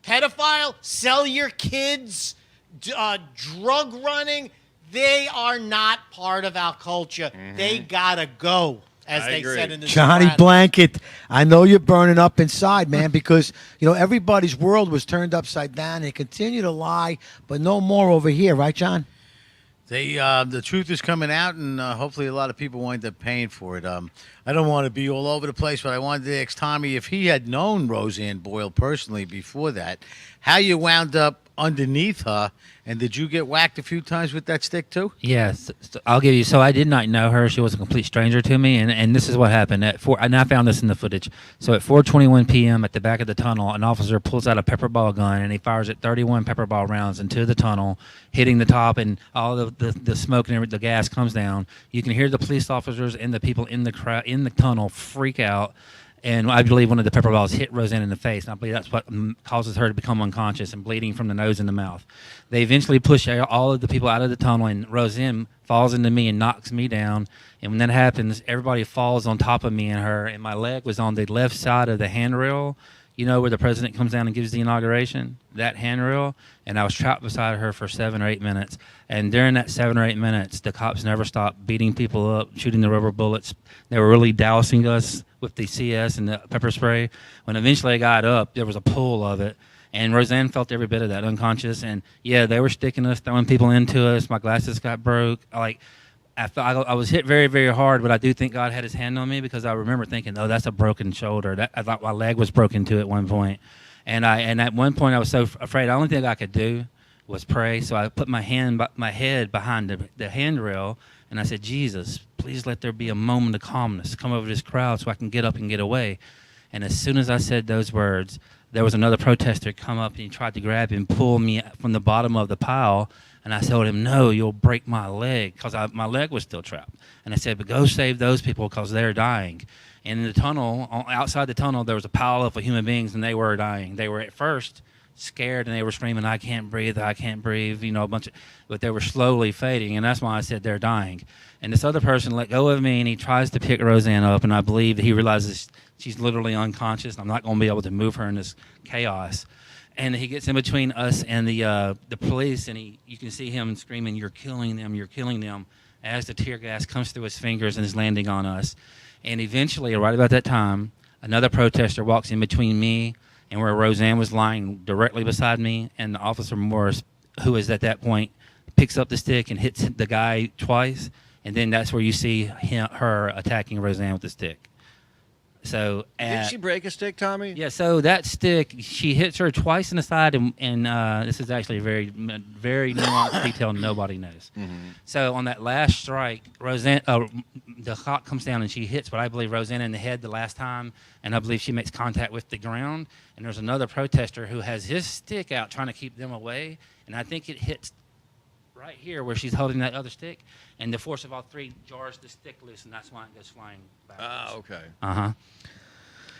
pedophile, sell your kids, drug running. They are not part of our culture. They gotta go. As they said in the Johnny Blanket, I know you're burning up inside, man, because you know everybody's world was turned upside down. They continue to lie, but no more over here, right, John? The truth is coming out, and hopefully a lot of people wind up paying for it. I don't want to be all over the place, but I wanted to ask Tommy if he had known Roseanne Boyle personally before that, how you wound up underneath her, and did you get whacked a few times with that stick too? Yes, I'll give you. So I did not know her. She was a complete stranger to me, and this is what happened. And I found this in the footage. So at 4:21 p.m. at the back of the tunnel, an officer pulls out a pepper ball gun and he fires at 31 pepper ball rounds into the tunnel, hitting the top, and all the smoke and the gas comes down. You can hear the police officers and the people in the crowd in the tunnel freak out. and I believe one of the pepper balls hit Roseanne in the face, and I believe that's what causes her to become unconscious and bleeding from the nose and the mouth. They eventually push all of the people out of the tunnel, and Roseanne falls into me and knocks me down. And when that happens, everybody falls on top of me and her, and my leg was on the left side of the handrail, you know, where the president comes down and gives the inauguration, that handrail, and I was trapped beside her for 7 or 8 minutes. And during that 7 or 8 minutes, the cops never stopped beating people up, shooting the rubber bullets. They were really dousing us with the CS and the pepper spray. When eventually I got up, there was a pool of it. And Roseanne felt every bit of that, unconscious. And, yeah, they were sticking us, throwing people into us. My glasses got broke. I was hit very, very hard, but I do think God had his hand on me because I remember thinking, oh, that's a broken shoulder. I thought my leg was broken too at one point. And at one point I was so afraid. The only thing I could do was pray. So I put my head behind the handrail, and I said, Jesus, please let there be a moment of calmness. Come over this crowd so I can get up and get away. And as soon as I said those words, there was another protester come up and he tried to grab and pull me from the bottom of the pile. And I told him, no, you'll break my leg, because my leg was still trapped. And I said, but go save those people because they're dying. And in the tunnel, outside the tunnel, there was a pile of human beings, and they were dying. They were at first scared, and they were screaming, I can't breathe, you know, but they were slowly fading. And that's why I said they're dying. And this other person let go of me, and he tries to pick Roseanne up, and I believe that he realizes she's literally unconscious, and I'm not going to be able to move her in this chaos. And he gets in between us and the police, and you can see him screaming, you're killing them, as the tear gas comes through his fingers and is landing on us. And eventually, right about that time, another protester walks in between me and where Roseanne was lying directly beside me, and Officer Morris, who is at that point, picks up the stick and hits the guy twice, and then that's where you see her attacking Roseanne with the stick. So did she break a stick, Tommy? Yeah. So that stick, she hits her twice in the side, and this is actually very, very nuanced detail nobody knows. Mm-hmm. So on that last strike, Roseanne, the clock comes down and she hits what I believe Roseanne in the head the last time, and I believe she makes contact with the ground. And there's another protester who has his stick out trying to keep them away, and I think it hits right here where she's holding that other stick, and the force of all three jars the stick loose, and that's why it goes flying backwards. Ah, okay. Uh-huh.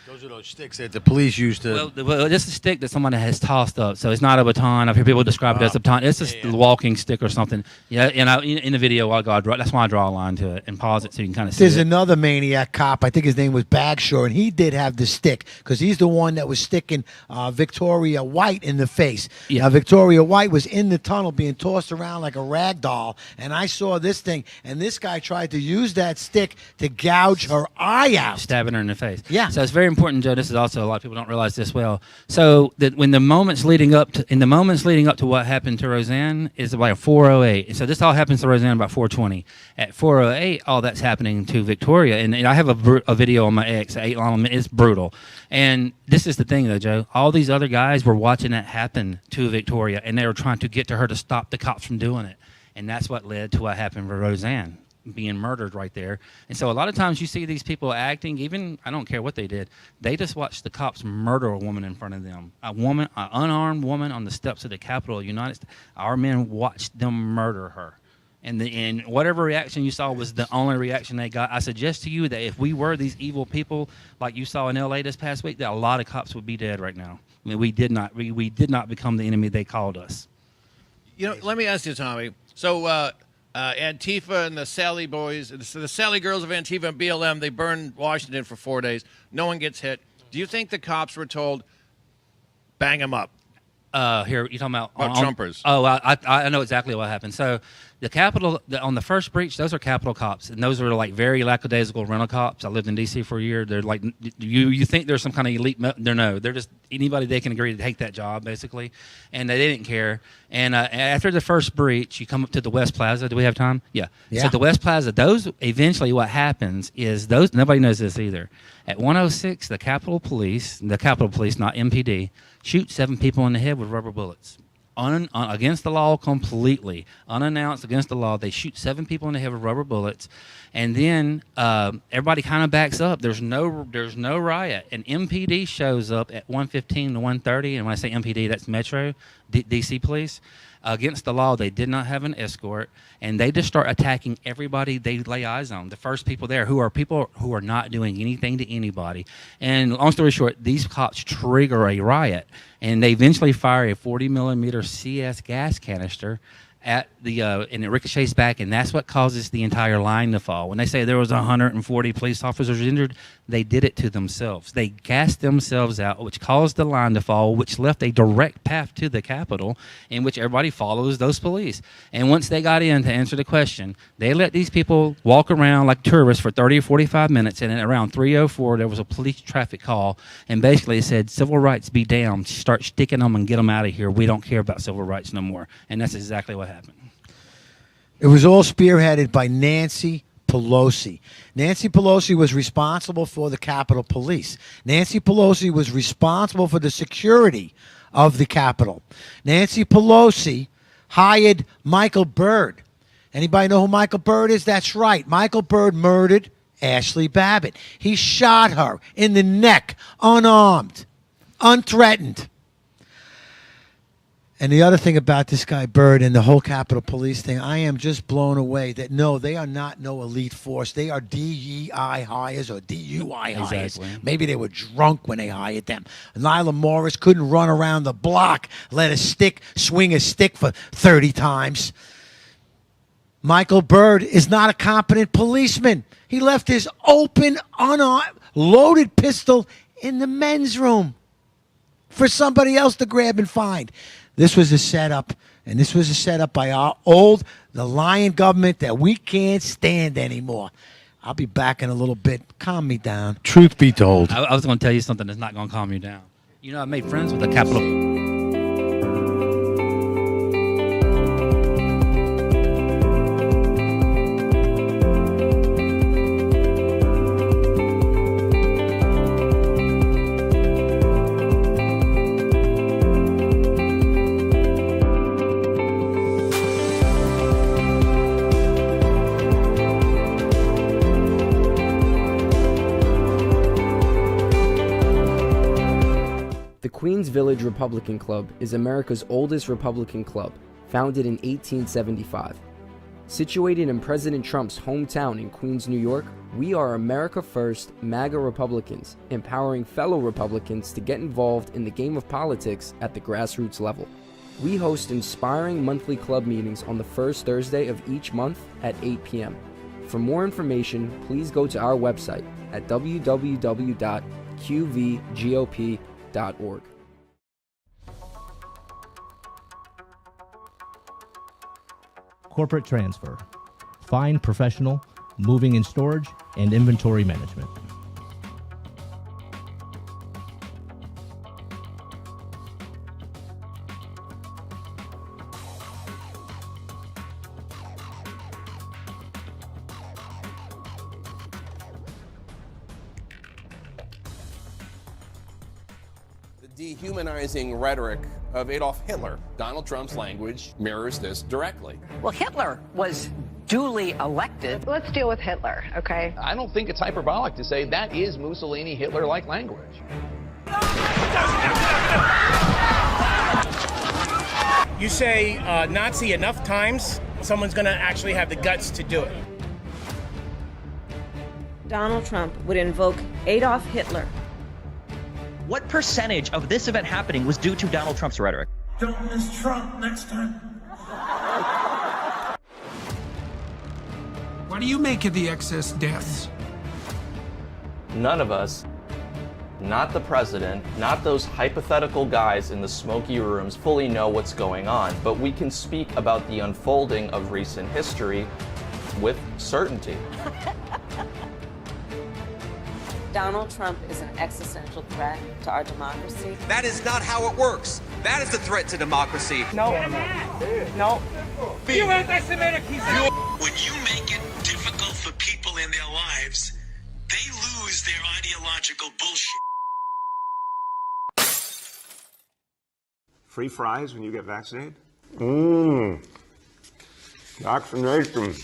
Those are those sticks that the police used to... Well, this is a stick that somebody has tossed up, so it's not a baton. I've heard people describe it as a baton. It's just a walking stick or something. Yeah, and in the video, that's why I draw a line to it and pause it so you can kind of see There's it. another maniac cop, I think his name was Bagshaw, and he did have the stick because he's the one that was sticking Victoria White in the face. Yeah. Now, Victoria White was in the tunnel being tossed around like a rag doll, and I saw this thing, and this guy tried to use that stick to gouge her eye out. Stabbing her in the face. Yeah. So it's very important, Joe. This is also, a lot of people don't realize this well. So that when the moments leading up to what happened to Roseanne is about 4:08. So this all happens to Roseanne about 4:20. At 4:08, all that's happening to Victoria, and I have a video on my X, 8 long minutes. It's brutal. And this is the thing, though, Joe. All these other guys were watching that happen to Victoria, and they were trying to get to her to stop the cops from doing it. And that's what led to what happened with Roseanne being murdered right there. And so a lot of times you see these people acting, even, I don't care what they did, they just watched the cops murder a woman in front of them. An unarmed woman on the steps of the Capitol of the United States. Our men watched them murder her. And whatever reaction you saw was the only reaction they got. I suggest to you that if we were these evil people like you saw in L.A. this past week, that a lot of cops would be dead right now. I mean, we did not become the enemy they called us. You know, let me ask you, Tommy. So, Antifa and the Sally boys, the Sally girls of Antifa and BLM, they burned Washington for 4 days. No one gets hit. Do you think the cops were told, bang them up? Here, you talking about Trumpers? I know exactly what happened. So the Capitol, on the first breach, those are Capitol cops, and those are like very lackadaisical rental cops. I lived in D.C. for a year. They're like, you think there's some kind of elite, they're just anybody they can agree to take that job, basically, and they didn't care. And after the first breach, you come up to the West Plaza. Do we have time? Yeah. So the West Plaza, those eventually what happens is those, nobody knows this either. At 106, the Capitol Police, not MPD, shoot 7 people in the head with rubber bullets. Against the law completely. Unannounced, against the law. They shoot 7 people in the head with rubber bullets. And then everybody kind of backs up. There's no riot. And MPD shows up at 1:15 to 1:30. And when I say MPD, that's Metro, D.C. Police. against the law. They did not have an escort, and they just start attacking everybody they lay eyes on. The first people there, who are not doing anything to anybody. And long story short, these cops trigger a riot, and they eventually fire a 40 millimeter CS gas canister at the and it ricochets back, and that's what causes the entire line to fall. When they say there was 140 police officers injured, they did it to themselves. They gassed themselves out, which caused the line to fall, which left a direct path to the Capitol, in which everybody follows those police. And once they got in to answer the question, they let these people walk around like tourists for 30 or 45 minutes, and at around 3:04, there was a police traffic call, and basically it said, "Civil rights be damned. Start sticking them and get them out of here. We don't care about civil rights no more." And that's exactly what happened. It was all spearheaded by Nancy Pelosi. Nancy Pelosi was responsible for the Capitol Police. Nancy Pelosi was responsible for the security of the Capitol. Nancy Pelosi hired Michael Byrd. Anybody know who Michael Byrd is? That's right. Michael Byrd murdered Ashley Babbitt. He shot her in the neck, unarmed, unthreatened. And the other thing about this guy Byrd and the whole Capitol Police thing, I am just blown away that no, they are not no elite force. They are DEI hires or DUI hires. Exactly. Maybe they were drunk when they hired them. Nyla Morris couldn't run around the block, swing a stick for 30 times. Michael Byrd is not a competent policeman. He left his open, unarmed, loaded pistol in the men's room for somebody else to grab and find. This was a setup, and this was a setup by the lying government that we can't stand anymore. I'll be back in a little bit. Calm me down. Truth be told. I was going to tell you something that's not going to calm you down. You know, I made friends with the Capitol. The Queens Village Republican Club is America's oldest Republican club, founded in 1875. Situated in President Trump's hometown in Queens, New York, we are America First MAGA Republicans, empowering fellow Republicans to get involved in the game of politics at the grassroots level. We host inspiring monthly club meetings on the first Thursday of each month at 8 p.m. For more information, please go to our website at www.qvgop.org. Corporate transfer. Fine professional, moving and storage, and inventory management. The dehumanizing rhetoric of Adolf Hitler, Donald Trump's language, mirrors this directly. Well, Hitler was duly elected. Let's deal with Hitler, okay? I don't think it's hyperbolic to say that is Mussolini Hitler-like language. You say Nazi enough times, someone's going to actually have the guts to do it. Donald Trump would invoke Adolf Hitler. What percentage of this event happening was due to Donald Trump's rhetoric? Don't miss Trump next time. What do you make of the excess deaths? None of us, not the president, not those hypothetical guys in the smoky rooms, fully know what's going on, but we can speak about the unfolding of recent history with certainty. Donald Trump is an existential threat to our democracy. That is not how it works. That is the threat to democracy. No. No. You anti-Semitic piece of... When you make it difficult for people in their lives, they lose their ideological bullshit. Free fries when you get vaccinated? Vaccination.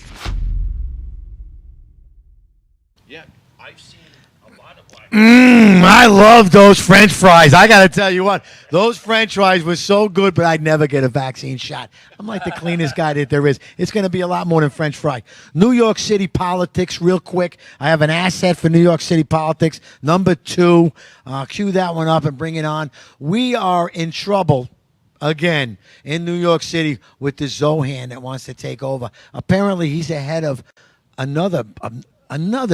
Yeah, I've seen a lot of black I love those French fries. I got to tell you what, those French fries were so good, but I'd never get a vaccine shot. I'm like the cleanest guy that there is. It's going to be a lot more than French fry. New York City politics, real quick. I have an asset for New York City politics. Number 2, cue that one up and bring it on. We are in trouble again in New York City with the Zohan that wants to take over. Apparently, he's ahead of another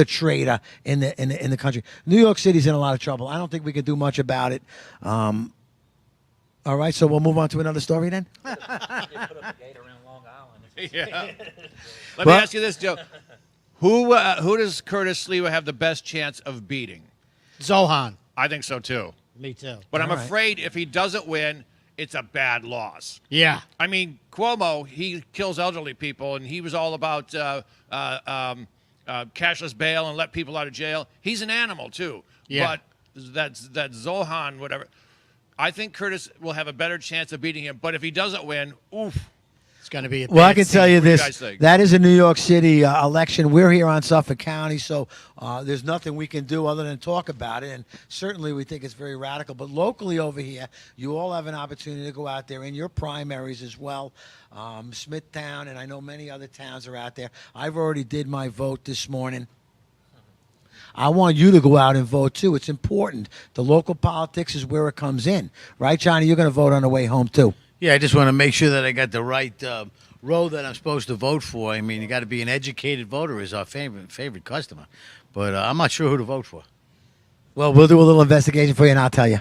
trader in the country. New York City's in a lot of trouble. I don't think we can do much about it. All right, so we'll move on to another story then. Yeah. Let me ask you this, Joe. Who does Curtis Sliwa have the best chance of beating? Zohan. I think so too. Me too. But I'm All right. afraid if he doesn't win, it's a bad loss. Yeah. I mean, Cuomo, he kills elderly people, and he was all about cashless bail and let people out of jail. He's an animal too. Yeah. But that Zohan, whatever, I think Curtis will have a better chance of beating him. But if he doesn't win, oof. It's going to be a Well, I bad can scene. tell you What do you this. guys think? That is a New York City election. We're here on Suffolk County, so there's nothing we can do other than talk about it. And certainly we think it's very radical. But locally over here, you all have an opportunity to go out there in your primaries as well. Smithtown, and I know many other towns are out there. I've already did my vote this morning. I want you to go out and vote, too. It's important. The local politics is where it comes in. Right, Johnny? You're going to vote on the way home, too. Yeah, I just want to make sure that I got the right row that I'm supposed to vote for. I mean, you got to be an educated voter is our favorite customer. But I'm not sure who to vote for. Well, we'll do a little investigation for you, and I'll tell you.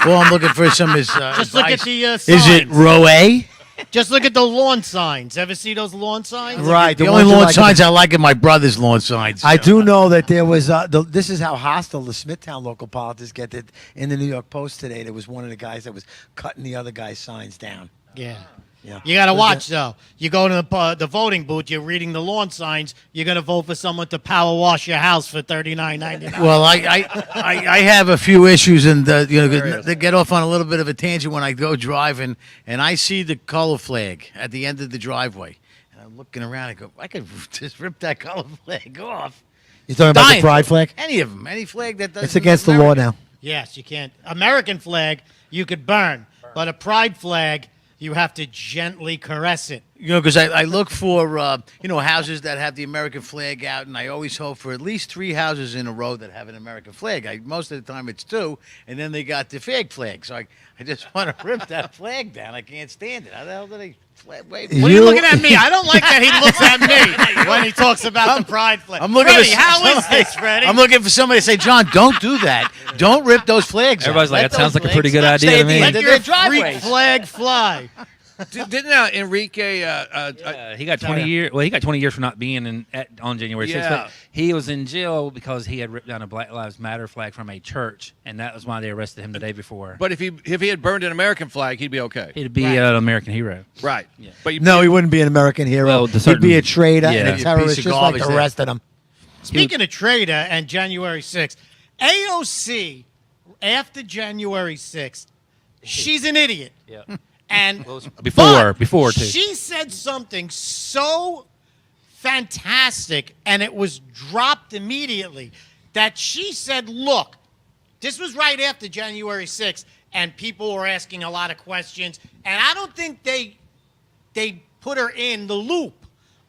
Well, I'm looking for some Just look at advice. the signs. Is it row A? Just look at the lawn signs. Ever see those lawn signs? Right. The ones only you lawn like signs I like are my brother's lawn signs. I do know that there was, this is how hostile the Smithtown local politics get. That in the New York Post today, there was one of the guys that was cutting the other guy's signs down. Yeah. Yeah. You got to watch, though. You go to the voting booth, you're reading the lawn signs, you're going to vote for someone to power wash your house for $39.99. Well, I have a few issues, and they get off on a little bit of a tangent when I go driving, and I see the color flag at the end of the driveway, and I'm looking around. I go, I could just rip that color flag off. You talking about the pride flag? Any of them, any flag that does. It's against the law now. Yes, you can't. American flag, you could burn, but a pride flag, you have to gently caress it. You know, because I look for, houses that have the American flag out, and I always hope for at least 3 houses in a row that have an American flag. Most of the time it's 2, and then they got the flag flag. So I just want to rip that flag down. I can't stand it. How the hell do they wave? What are you looking at me? I don't like that he looks at me when he talks about the pride flag. I'm looking Freddie, for how is somebody- this, Freddie? I'm looking for somebody to say, John, don't do that. Don't rip those flags out. Everybody's like, Let that sounds those like a pretty flags good idea stay to at the me. end Let of your their freak driveways. flag fly. Didn't Enrique? He got 20 years. Well, he got 20 years for not being on January 6th. Yeah. But he was in jail because he had ripped down a Black Lives Matter flag from a church, and that was why they arrested him the day before. But if he had burned an American flag, he'd be okay. He'd be an American hero. Right. Yeah. But No, he wouldn't be an American hero. Well, He'd be a traitor and yeah. a terrorist, Piece of just like garbage the there. rest of them. Speaking of traitor and January 6th, AOC, after January 6th, she's an idiot. Yeah. And Before too. she said something so fantastic, and it was dropped immediately, that she said, look, this was right after January 6th, and people were asking a lot of questions, and I don't think they put her in the loop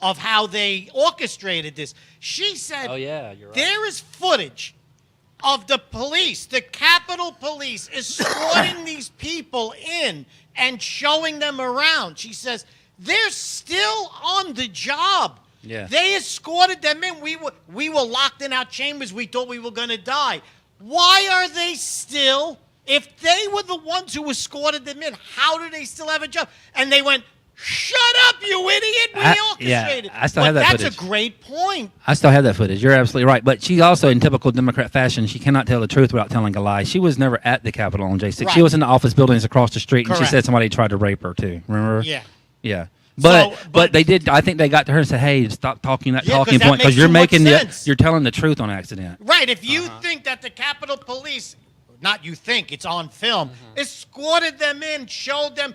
of how they orchestrated this. She said, Oh, yeah, you're right. there is footage of the police, the Capitol Police, escorting these people in and showing them around. She says, they're still on the job. Yeah. They escorted them in. We were locked in our chambers. We thought we were going to die. Why are they still, if they were the ones who escorted them in, how do they still have a job? And they went, shut up, you idiot. We orchestrated. I still have that That's footage. a great point. I still have that footage. You're absolutely right. But she also, in typical Democrat fashion, she cannot tell the truth without telling a lie. She was never at the Capitol on J6. Right. She was in the office buildings across the street, and she Correct. said somebody tried to rape her, too. Remember? Yeah. Yeah. But So, but they did. I think they got to her and said, "Hey, stop talking that Yeah, 'cause talking that point because makes you're too much making sense. you're telling the truth on accident." Right. If you think that the Capitol Police, not you think, it's on film, escorted them in, showed them,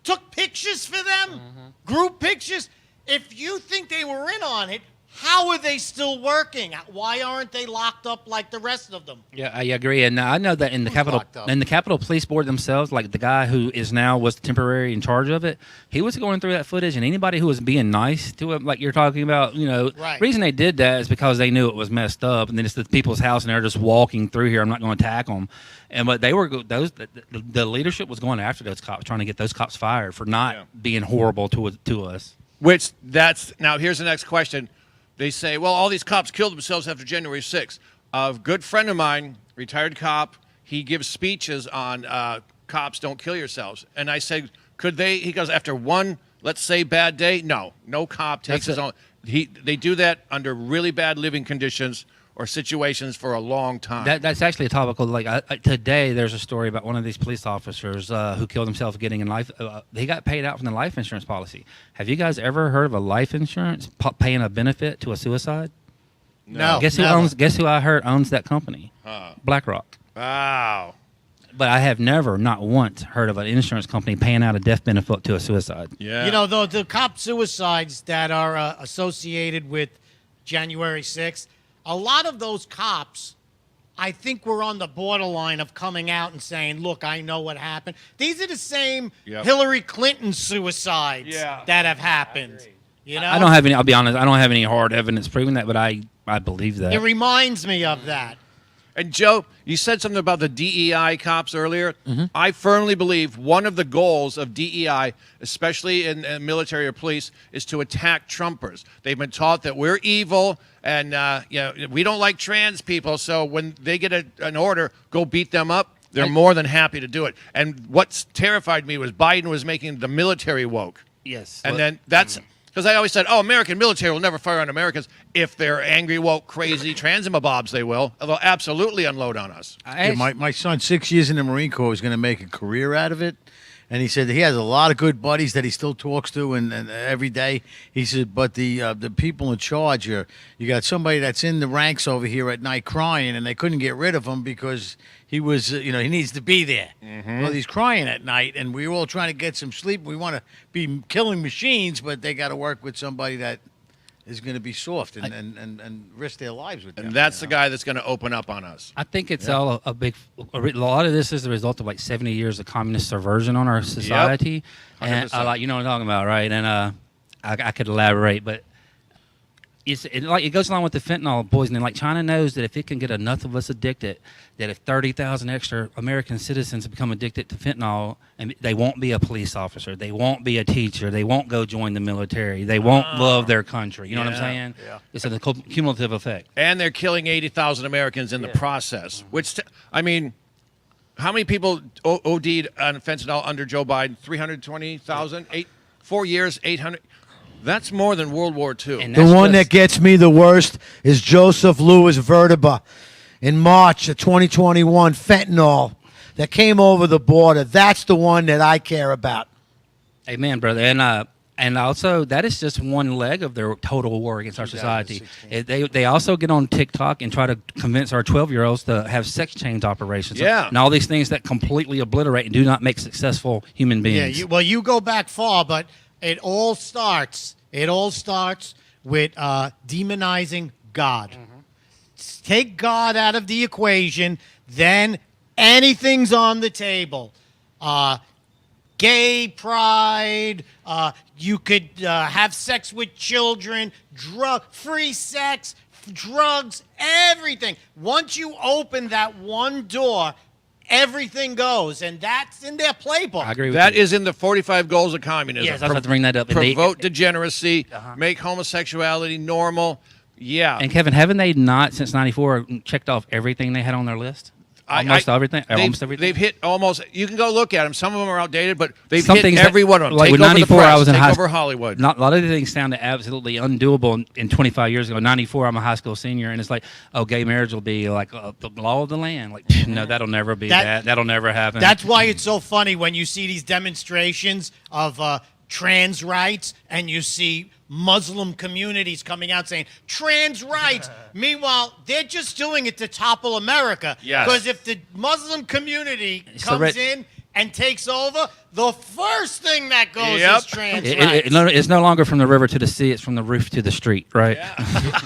took pictures for them, group pictures. If you think they were in on it, How are they still working? Why aren't they locked up like the rest of them? Yeah, I agree, and I know that in the Capitol Police Board themselves, like the guy who is now was temporary in charge of it, he was going through that footage, and anybody who was being nice to him, like you're talking about, Right. reason they did that is because they knew it was messed up, and then it's the people's house, and they're just walking through here. I'm not going to attack them, but they were the leadership was going after those cops, trying to get those cops fired for not being horrible to us. Now here's the next question. They say, well, all these cops killed themselves after January 6th. A good friend of mine, retired cop, he gives speeches on cops don't kill yourselves. And I said, could they? He goes, after one, let's say, bad day? No cop takes his own. They do that under really bad living conditions or situations for a long time. That's actually a topical. Today, there's a story about one of these police officers who killed himself getting in life. He got paid out from the life insurance policy. Have you guys ever heard of a life insurance paying a benefit to a suicide? No. Guess who I heard owns that company? BlackRock. Wow. But I have never, not once, heard of an insurance company paying out a death benefit to a suicide. Yeah. The cop suicides that are associated with January 6th, a lot of those cops, I think, were on the borderline of coming out and saying, look, I know what happened. These are the same Hillary Clinton suicides that have happened. I don't have any, I'll be honest, I don't have any hard evidence proving that, but I believe that. It reminds me of that. And Joe, you said something about the DEI cops earlier. Mm-hmm. I firmly believe one of the goals of DEI, especially in military or police, is to attack Trumpers. They've been taught that we're evil and we don't like trans people. So when they get an order, go beat them up. They're more than happy to do it. And what's terrified me was Biden was making the military woke. Yes. And then that's... Because I always said, American military will never fire on Americans. If they're angry, woke, crazy, transmobobs, they will. They'll absolutely unload on us. My son, 6 years in the Marine Corps, is going to make a career out of it. And he said he has a lot of good buddies that he still talks to and every day. He said, but the people in charge you got somebody that's in the ranks over here at night crying, and they couldn't get rid of him because he was, he needs to be there. Mm-hmm. Well, he's crying at night, and we're all trying to get some sleep. We want to be killing machines, but they got to work with somebody that is going to be soft and risk their lives with them. And that's the guy that's going to open up on us. I think it's all a lot of this is the result of 70 years of communist subversion on our society. And you know what I'm talking about, right? And I could elaborate, but it goes along with the fentanyl poisoning. Like China knows that if it can get enough of us addicted, that if 30,000 extra American citizens become addicted to fentanyl, and they won't be a police officer, they won't be a teacher, they won't go join the military, they won't love their country. You know what I'm saying? Yeah. It's a cumulative effect. And they're killing 80,000 Americans in the process. Which, how many people OD'd on fentanyl under Joe Biden? 320,000? 4 years, 800. That's more than World War II. The one that gets me the worst is Joseph Louis Verteba in March of 2021, fentanyl that came over the border. That's the one that I care about. Amen, brother. And also, that is just one leg of their total war against our society. They also get on TikTok and try to convince our 12-year-olds to have sex change operations. Yeah. And all these things that completely obliterate and do not make successful human beings. Yeah, you go back far, but it all starts with demonizing God. Take God out of the equation, then anything's on the table. Gay pride, you could have sex with children, free sex, drugs, everything. Once you open that one door, everything goes, and that's in their playbook. I agree with That you. is in the 45 goals of communism. Yes, I was about to bring that up. Promote degeneracy, make homosexuality normal. Yeah. And Kevin, haven't they not, since 94, checked off everything they had on their list? Almost everything? Almost everything? They've hit almost, you can go look at them. Some of them are outdated, but they've Some hit things every one of them. Like Take with over 94, the press, I was in take high over Hollywood. A lot of the things sounded absolutely undoable in 25 years ago. 94, I'm a high school senior, and it's like, gay marriage will be like the law of the land. Like, no, that'll never be that. That'll never happen. That's why it's so funny when you see these demonstrations of trans rights and you see Muslim communities coming out saying trans rights. Meanwhile, they're just doing it to topple America. Yes. Because if the Muslim community comes in and takes over, the first thing that goes Yep. is trans It's no longer from the river to the sea; it's from the roof to the street, right?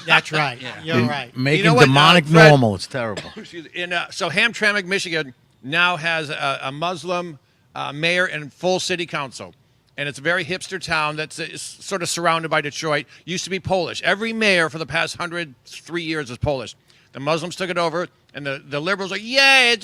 That's right. You're right. Making You know what, demonic Fred? normal. It's terrible. So Hamtramck, Michigan, now has a Muslim mayor and full city council. And it's a very hipster town that's sort of surrounded by Detroit. Used to be Polish. Every mayor for the past 103 years is Polish. The Muslims took it over, and the liberals are, yeah,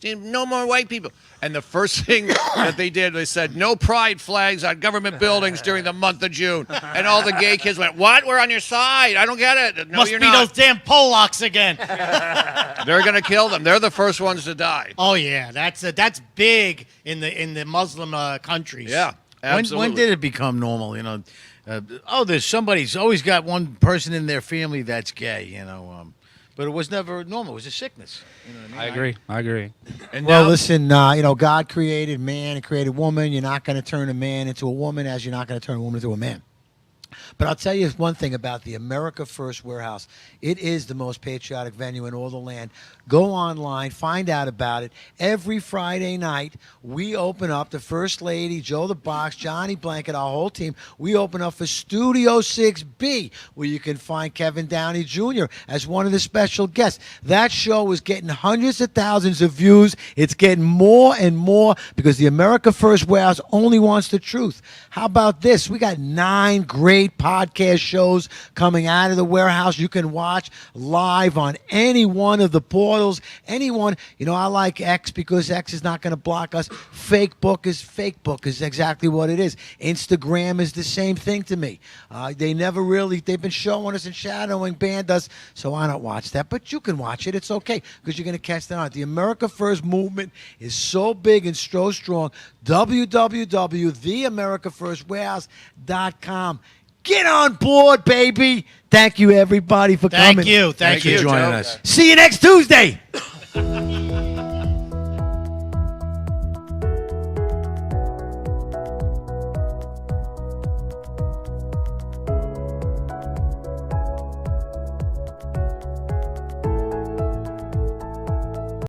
no more white people. And the first thing that they did, they said, no pride flags on government buildings during the month of June. And all the gay kids went, what? We're on your side. I don't get it. No, Must you're be not. those damn Polacks again. They're going to kill them. They're the first ones to die. Oh yeah, that's big in the Muslim countries. Yeah. Absolutely. When did it become normal? You know, there's somebody's always got one person in their family that's gay. You know, but it was never normal. It was a sickness. You know what I mean? I agree. And Well, now, listen, God created man and created woman. You're not going to turn a man into a woman as you're not going to turn a woman into a man. But I'll tell you one thing about the America First Warehouse. It is the most patriotic venue in all the land. Go online, find out about it. Every Friday night, we open up, the First Lady, Joe the Box, Johnny Blanket, our whole team, we open up for Studio 6B, where you can find Kevin Downey Jr. as one of the special guests. That show is getting hundreds of thousands of views. It's getting more and more because the America First Warehouse only wants the truth. How about this? We got 9 great podcast shows coming out of the warehouse. You can watch live on any one of the portals. Anyone, I like X because X is not going to block us. Facebook is exactly what it is. Instagram is the same thing to me. They've been showing us and shadowing banned us, so I don't watch that. But you can watch it. It's okay because you're going to catch that on. The America First movement is so big and so strong. www.theamericafirstwarehouse.com. Get on board, baby. Thank you, everybody, for coming. Thank you. Thank you for joining us. See you next Tuesday.